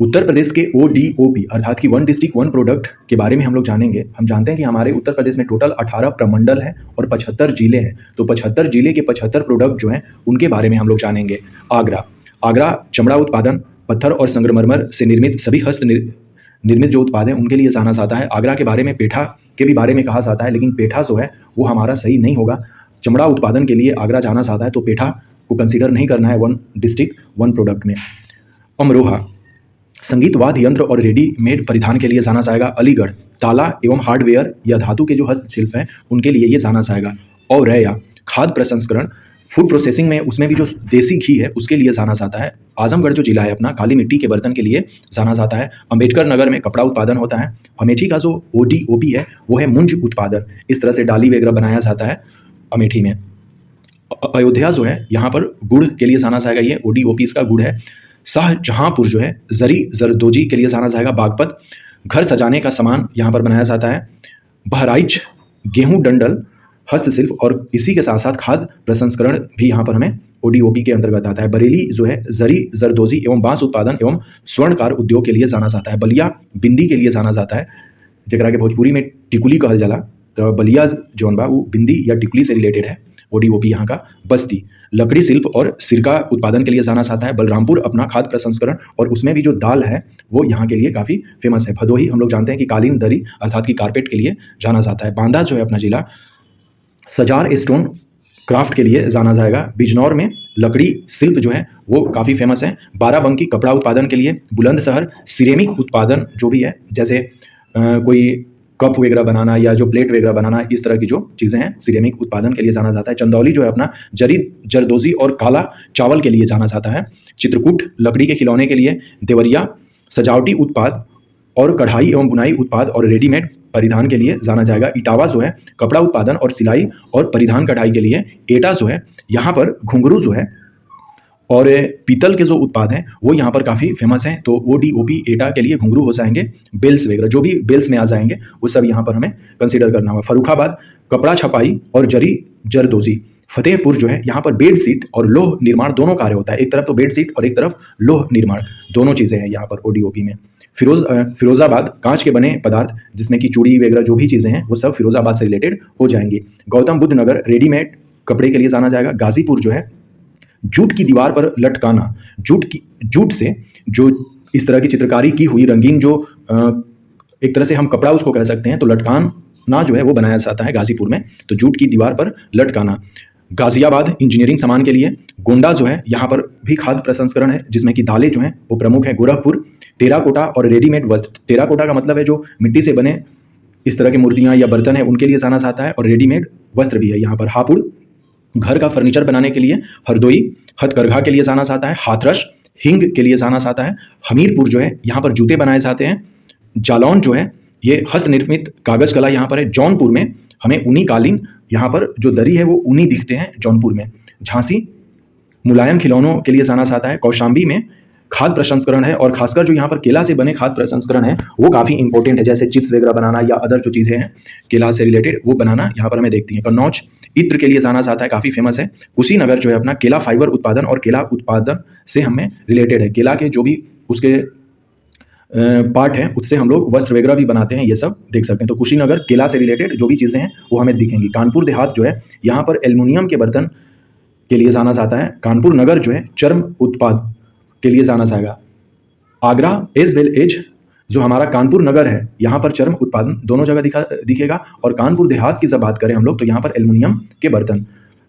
उत्तर प्रदेश के ODOP अर्थात कि वन डिस्ट्रिक्ट वन प्रोडक्ट के बारे में हम लोग जानेंगे। हम जानते हैं कि हमारे उत्तर प्रदेश में टोटल 18 प्रमंडल हैं और 75 जिले हैं। तो 75 जिले के 75 प्रोडक्ट जो हैं उनके बारे में हम लोग जानेंगे। आगरा चमड़ा उत्पादन, पत्थर और संगमरमर से निर्मित सभी निर्मित जो उत्पाद हैं उनके लिए जाना जाता है। आगरा के बारे में पेठा के भी बारे में कहा जाता है, लेकिन पेठा जो है वो हमारा सही नहीं होगा। चमड़ा उत्पादन के लिए आगरा जाना जाता है, तो पेठा को कंसीडर नहीं करना है वन डिस्ट्रिक्ट वन प्रोडक्ट में। अमरोहा संगीत वाद्य यंत्र और रेडीमेड परिधान के लिए जाना जाएगा। अलीगढ़ ताला एवं हार्डवेयर या धातु के जो हस्तशिल्प हैं उनके लिए ये जाना जाएगा। औरैया खाद्य प्रसंस्करण फूड प्रोसेसिंग में उसमें भी जो देसी घी है उसके लिए जाना जाता है। आजमगढ़ जो जिला है अपना काली मिट्टी के बर्तन के लिए जाना जाता है। अंबेडकर नगर में कपड़ा उत्पादन होता है। अमेठी का जो ODOP है वो है मुंज उत्पादन, इस तरह से डाली वगैरह बनाया जाता है अमेठी में। अयोध्या जो है यहाँ पर गुड़ के लिए जाना जाएगा, ये ODOP इसका गुड़ है। शाहजहाँपुर जो है जरी जरदोजी के लिए जाना जाएगा। बागपत घर सजाने का सामान यहाँ पर बनाया जाता है। बहराइच गेहूं डंडल हस्तशिल्प और इसी के साथ साथ खाद्य प्रसंस्करण भी यहाँ पर हमें ODOP के अंतर्गत आता है। बरेली जो है जरी जरदोजी एवं बांस उत्पादन एवं स्वर्णकार उद्योग के लिए जाना जाता है। बलिया बिंदी के लिए जाना जाता है, जरा के भोजपुरी में टिकुली कहल जाला। तो बलिया जौन बा वो बिंदी या टिकुली से रिलेटेड है ODOP यहाँ का। बस्ती लकड़ी शिल्प और सिरका उत्पादन के लिए जाना जाता है। बलरामपुर अपना खाद्य प्रसंस्करण और उसमें भी जो दाल है वो यहाँ के लिए काफ़ी फेमस है। भदोही हम लोग जानते हैं कि कालीन दरी अर्थात कि कारपेट के लिए जाना जाता है। बांदा जो है अपना जिला सजार स्टोन क्राफ्ट के लिए जाना जाएगा। बिजनौर में लकड़ी शिल्प जो है वो काफ़ी फेमस है। बाराबंकी कपड़ा उत्पादन के लिए। बुलंदशहर सिरेमिक उत्पादन जो भी है, जैसे कोई कप वगैरह बनाना या जो प्लेट वगैरह बनाना, इस तरह की जो चीज़ें हैं सिरेमिक उत्पादन के लिए जाना जाता है। चंदौली जो है अपना जरी जरदोजी और काला चावल के लिए जाना जाता है। चित्रकूट लकड़ी के खिलौने के लिए। देवरिया सजावटी उत्पाद और कढ़ाई एवं बुनाई उत्पाद और रेडीमेड परिधान के लिए जाना जाएगा। इटावा जो है कपड़ा उत्पादन और सिलाई और परिधान कढ़ाई के लिए। एटा जो है यहाँ पर घुंघरू जो है और पीतल के जो उत्पाद हैं वो यहाँ पर काफ़ी फेमस हैं, तो ODOP एटा के लिए घुंघरू हो जाएंगे। बेल्स वगैरह जो भी बेल्स में आ जाएंगे वो सब यहाँ पर हमें कंसीडर करना होगा। फर्रुखाबाद कपड़ा छपाई और जरी जरदोजी। फतेहपुर जो है यहाँ पर बेड शीट और लोह निर्माण दोनों कार्य होता है। एक तरफ तो बेड शीट और एक तरफ लोह निर्माण, दोनों चीज़ें हैं यहाँ पर ODOP में। फिरोजाबाद कांच के बने पदार्थ जिसमें कि चूड़ी वगैरह जो भी चीज़ें हैं वो सब फिरोजाबाद से रिलेटेड हो जाएंगी। गौतम बुद्ध नगर रेडीमेड कपड़े के लिए जाना जाएगा। गाजीपुर जो है जूट की दीवार पर लटकाना, जूट से जो इस तरह की चित्रकारी की हुई रंगीन जो एक तरह से हम कपड़ा उसको कह सकते हैं, तो लटकाना जो है वो बनाया जाता है गाजीपुर में, तो जूट की दीवार पर लटकाना। गाजियाबाद इंजीनियरिंग सामान के लिए। गोंडा जो है यहाँ पर भी खाद्य प्रसंस्करण है जिसमें कि दालें जो हैं वो प्रमुख है। गोरखपुर टेराकोटा और रेडीमेड वस्त्र। टेराकोटा का मतलब है जो मिट्टी से बने इस तरह की मूर्तियाँ या बर्तन है उनके लिए जाना जाता है, और रेडीमेड वस्त्र भी है यहाँ पर। हापुड़ घर का फर्नीचर बनाने के लिए। हरदोई हथकरघा के लिए जाना जाता है। हाथरस हिंग के लिए जाना जाता है। हमीरपुर जो है यहाँ पर जूते बनाए जाते हैं। जालौन जो है ये हस्त निर्मित कागज कला यहाँ पर है। जौनपुर में हमें ऊनी कालीन, यहाँ पर जो दरी है वो ऊनी दिखते हैं जौनपुर में। झांसी मुलायम खिलौनों के लिए जाना जाता है। कौशाम्बी में खाद्य प्रसंस्करण है, और खासकर जो यहाँ पर केला से बने खाद्य प्रसंस्करण है वो काफ़ी इंपॉर्टेंट है, जैसे चिप्स वगैरह बनाना या अदर जो चीज़ें हैं केला से रिलेटेड वो बनाना यहाँ पर हमें देखती हैं। कन्नौज इत्र के लिए जाना जाता है, काफ़ी फेमस है। कुशीनगर जो है अपना केला फाइबर उत्पादन और केला उत्पादन से हमें रिलेटेड है। केला के जो भी उसके पार्ट हैं उससे हम लोग वस्त्र वगैरह भी बनाते हैं, ये सब देख सकते हैं। तो कुशीनगर केला से रिलेटेड जो भी चीज़ें हैं वो हमें दिखेंगी। कानपुर देहात जो है यहाँ पर एल्युमिनियम के बर्तन के लिए जाना जाता है। कानपुर नगर जो है चर्म उत्पाद के लिए जाना जाएगा। आगरा एज वेल एज जो हमारा कानपुर नगर है यहाँ पर चर्म उत्पादन दोनों जगह दिखेगा, और कानपुर देहात की जब बात करें हम लोग तो यहाँ पर एल्युमिनियम के बर्तन।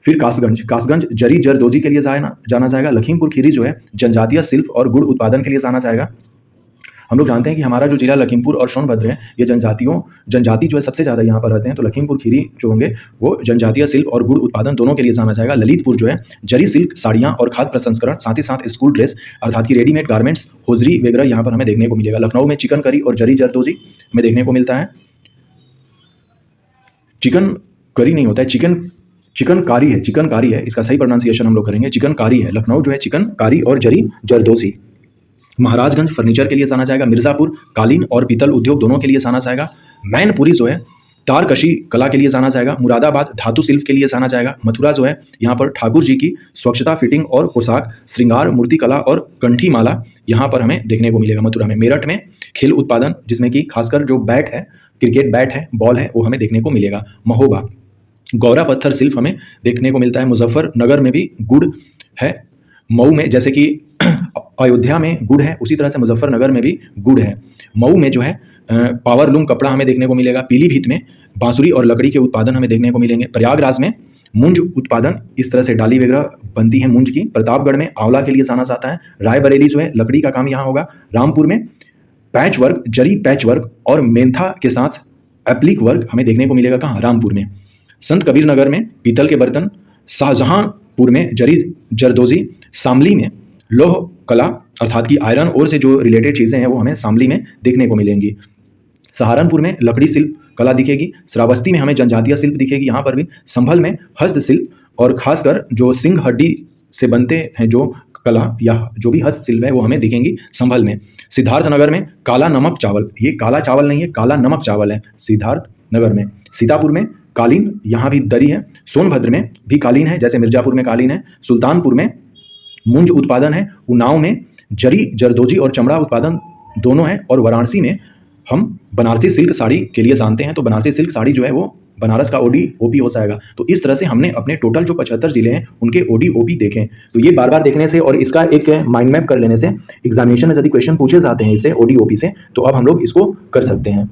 फिर कासगंज जरी जरदोजी के लिए जाना जाएगा। लखीमपुर खीरी जो है जनजातीय शिल्प और गुड़ उत्पादन के लिए जाना जाएगा। हम लोग जानते हैं कि हमारा जो जिला लखीमपुर और सोनभद्र है ये जनजाति जो है सबसे ज़्यादा यहाँ पर रहते हैं, तो लखीमपुर खीरी जो होंगे वो जनजातीय शिल्प और गुड़ उत्पादन दोनों के लिए जाना जाएगा। ललितपुर जो है जरी सिल्क साड़ियाँ और खाद्य प्रसंस्करण, साथ ही साथ स्कूल ड्रेस अर्थात की रेडीमेड गारमेंट्स होजरी वगैरह यहाँ पर हमें देखने को मिलेगा। लखनऊ में चिकन करी और जरी जरदोजी में देखने को मिलता है। चिकन करी नहीं होता है, चिकनकारी है, चिकनकारी है, इसका सही प्रोनाउंसिएशन हम लोग करेंगे, चिकनकारी है। लखनऊ जो है चिकनकारी और जरी जरदोजी। महाराजगंज फर्नीचर के लिए जाना जाएगा। मिर्ज़ापुर कालीन और पीतल उद्योग दोनों के लिए जाना जाएगा। मैनपुरी जो है तारकशी कला के लिए जाना जाएगा। मुरादाबाद धातु शिल्प के लिए जाना जाएगा। मथुरा जो है यहाँ पर ठाकुर जी की स्वच्छता, फिटिंग और पोशाक, श्रृंगार, मूर्ति कला और कंठी माला यहाँ पर हमें देखने को मिलेगा मथुरा में। मेरठ में खेल उत्पादन, जिसमें कि खासकर जो बैट है, क्रिकेट बैट है, बॉल है, वो हमें देखने को मिलेगा। महोबा, गौरा पत्थर शिल्प हमें देखने को मिलता है। मुजफ्फरनगर में भी गुड़ है। मऊ में, जैसे कि अयोध्या में गुड़ है, उसी तरह से मुजफ्फरनगर में भी गुड़ है। मऊ में जो है पावरलूम कपड़ा हमें देखने को मिलेगा। पीलीभीत में बांसुरी और लकड़ी के उत्पादन हमें देखने को मिलेंगे। प्रयागराज में मूंज उत्पादन, इस तरह से डाली वगैरह बनती है मूंज की। प्रतापगढ़ में आंवला के लिए जाना जाता है। रायबरेली जो है लकड़ी का काम यहाँ होगा। रामपुर में पैच वर्क, जरी पैच वर्क और मेंथा के साथ एप्लिक वर्क हमें देखने को मिलेगा। कहाँ? रामपुर में। संत कबीर नगर में पीतल के बर्तन। शाहजहांपुर में जरी जरदोजी। शामली में लोह कला अर्थात कि आयरन और से जो रिलेटेड चीज़ें हैं वो हमें शामली में देखने को मिलेंगी। सहारनपुर में लकड़ी शिल्प कला दिखेगी। श्रावस्ती में हमें जनजातीय शिल्प दिखेगी यहाँ पर भी। संभल में हस्तशिल्प और खासकर जो सिंह हड्डी से बनते हैं जो कला या जो भी हस्तशिल्प है वो हमें दिखेंगी संभल में। सिद्धार्थनगर में काला नमक चावल, ये काला चावल नहीं है, काला नमक चावल है सिद्धार्थनगर में। सीतापुर में कालीन, यहाँ भी दरी है। सोनभद्र में भी कालीन है, जैसे मिर्जापुर में कालीन है। सुल्तानपुर में मूंज उत्पादन है। उन्नाव में जरी जरदोजी और चमड़ा उत्पादन दोनों है। और वाराणसी में हम बनारसी सिल्क साड़ी के लिए जानते हैं, तो बनारसी सिल्क साड़ी जो है वो बनारस का ओडी-ओपी हो जाएगा। तो इस तरह से हमने अपने टोटल जो 75 जिले हैं उनके ओडी-ओपी देखें। तो ये बार बार देखने से और इसका एक माइंड मैप कर लेने से एग्जामिनेशन में यदि क्वेश्चन पूछे जाते हैं इससे ओडी-ओपी से, तो अब हम लोग इसको कर सकते हैं।